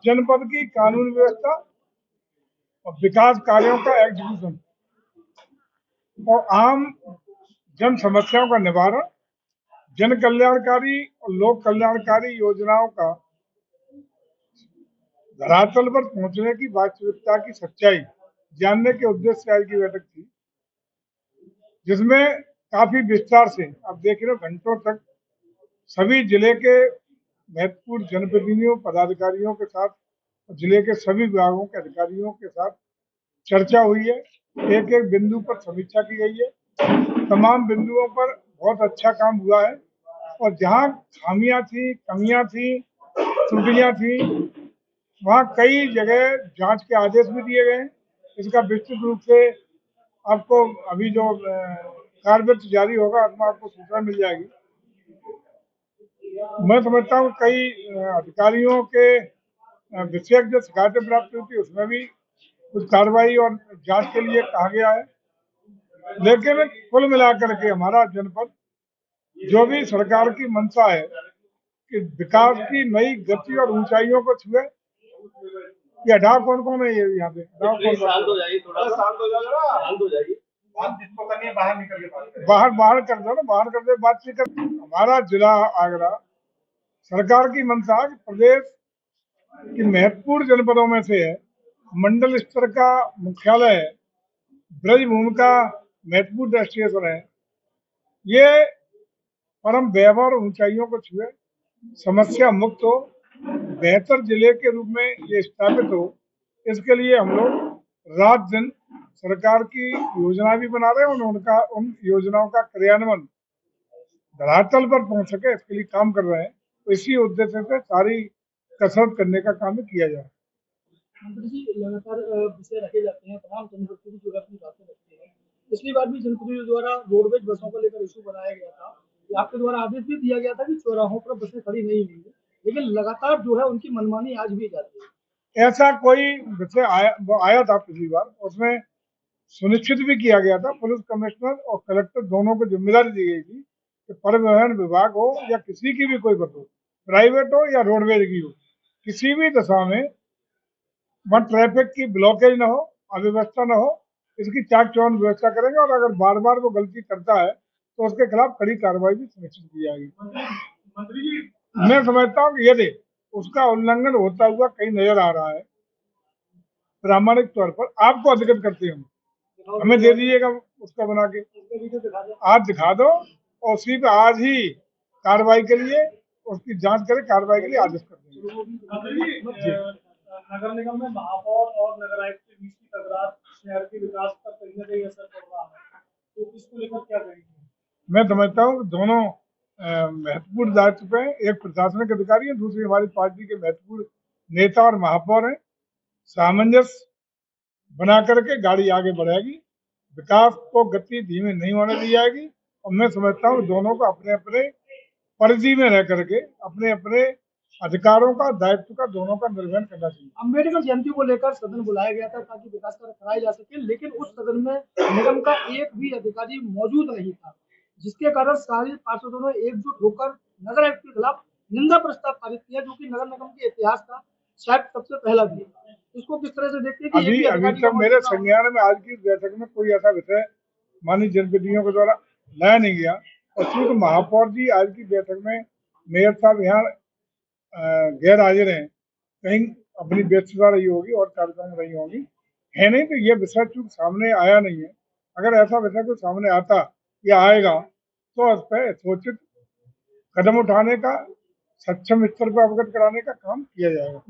जनपद की कानून व्यवस्था और विकास कार्यों का एग्जीक्यूशन और आम जन समस्याओं का निवारण, जन कल्याणकारी और लोक कल्याणकारी योजनाओं का धरातल पर पहुंचने की वास्तविकता की सच्चाई जानने के उद्देश्य से आज की बैठक थी, जिसमें काफी विस्तार से आप देख रहे हो घंटों तक सभी जिले के महत्वपूर्ण जनप्रतिनिधियों पदाधिकारियों के साथ, जिले के सभी विभागों के अधिकारियों के साथ चर्चा हुई है। एक एक बिंदु पर समीक्षा की गई है। तमाम बिंदुओं पर बहुत अच्छा काम हुआ है और जहां खामियां थी, कमियां थी, त्रुटियां थी, वहां कई जगह जांच के आदेश भी दिए गए हैं। इसका विस्तृत रूप से आपको अभी जो कार्य जारी होगा उसमें आपको सूचना मिल जाएगी। मैं समझता हूँ कई अधिकारियों के विषयक जो शिकायतें प्राप्त हुई थी उसमें भी कुछ कार्रवाई और जांच के लिए कहा गया है। लेकिन कुल मिलाकर के हमारा जनपद जो भी सरकार की मंशा है कि विकास की नई गति और ऊंचाइयों को छुए, ये हटाओ कौन है, ये यहाँ पे बाहर कर दो ना, बाहर कर दे, बातचीत कर। हमारा जिला आगरा सरकार की मंशा कि प्रदेश की महत्वपूर्ण जनपदों में से है, मंडल स्तर का मुख्यालय है, ब्रजभूमि का महत्वपूर्ण स्टेशन है, ये परम वैभव और ऊंचाइयों को छुए, समस्या मुक्त हो, बेहतर जिले के रूप में ये स्थापित हो। इसके लिए हम लोग रात दिन सरकार की योजना भी बना रहे हैं और उन योजनाओं का क्रियान्वयन धरातल पर पहुंच सके इसके लिए काम कर रहे हैं। तो इसी उद्देश्य से सारी कसरत करने का काम किया जा रहा है। मंत्री जी, लगातार विषय रखे जाते हैं, तमाम जनप्रतिनिधि जो अपनी बातें रखते हैं। पिछली बार भी जनप्रतिनिधियों द्वारा रोडवेज बसों को लेकर इशू बनाया गया था। आपके द्वारा आदेश भी दिया गया था कि चौराहों पर बसें खड़ी नहीं होंगी, लेकिन लगातार जो है उनकी मनमानी आज भी जाती है। ऐसा कोई विषय आया था पिछली बार, उसमें सुनिश्चित भी किया गया था, पुलिस कमिश्नर और कलेक्टर दोनों को जिम्मेदारी दी गई थी कि परिवहन विभाग हो या किसी की भी कोई बस हो, प्राइवेट हो या रोडवेज की हो, किसी भी दशा में वहाँ ट्रैफिक की ब्लॉकेज न हो, अव्यवस्था न हो, इसकी चाक चौबंद व्यवस्था करेंगे और अगर बार बार वो गलती करता है तो उसके खिलाफ कड़ी कार्रवाई भी सुनिश्चित की जाएगी। मंत्री जी, मैं समझता हूँ कि यदि उसका उल्लंघन होता हुआ कहीं नजर आ रहा है, प्रामाणिक तौर पर आपको अवगत करते हम, हमें दे दीजिएगा उसका बना के, आज दिखा दो और उसी पे आज ही कार्रवाई के लिए उसकी जांच करें, कार्रवाई के लिए आदेश कर देंगे। नगर निगम में महापौर और नगर आयुक्त के बीच की तकरार शहर के विकास पर कहीं न कहीं असर पड़ रहा है, तो इसको लेकर क्या कहेंगे? मैं समझता हूँ दोनों महत्वपूर्ण दायित्व पे, एक प्रशासनिक अधिकारी है, दूसरी हमारी पार्टी के महत्वपूर्ण नेता और महापौर हैं। सामंजस्य बना करके गाड़ी आगे बढ़ेगी, विकास को गति धीमी नहीं होने दी जाएगी और मैं समझता हूँ दोनों को अपने अपने परिधि में रह करके अपने अपने अधिकारों का, दायित्व का दोनों का निर्वहन करना चाहिए। अम्बेडकर जयंती को लेकर सदन बुलाया गया था ताकि विकास कार्य कराए जा सके, लेकिन उस सदन में निगम का एक भी अधिकारी मौजूद नहीं था, जिसके कारण सारे पार्षदों ने एकजुट होकर नगर आयुक्त के खिलाफ निंदा प्रस्ताव पारित किया, जो कि नगर निगम के इतिहास का शायद सबसे पहला भी है। इसको किस तरह से देखते हैं कि अभी तक मेरे संज्ञान में आज की बैठक में कोई ऐसा विषय माननीय जनप्रतिनिधियों के द्वारा लाया नहीं गया और चूंकि महापौर जी आज की बैठक में मेयर साहब यहाँ गैर हाजिर हैं, कहीं अपनी व्यस्तता रही होगी और कार्यक्रम रही होगी, है नहीं तो ये विषय चूंकि सामने आया नहीं है। अगर ऐसा विषय कोई सामने आता या आएगा तो उस पर सोचित कदम उठाने का, सक्षम स्तर पर अवगत कराने का काम किया जाएगा।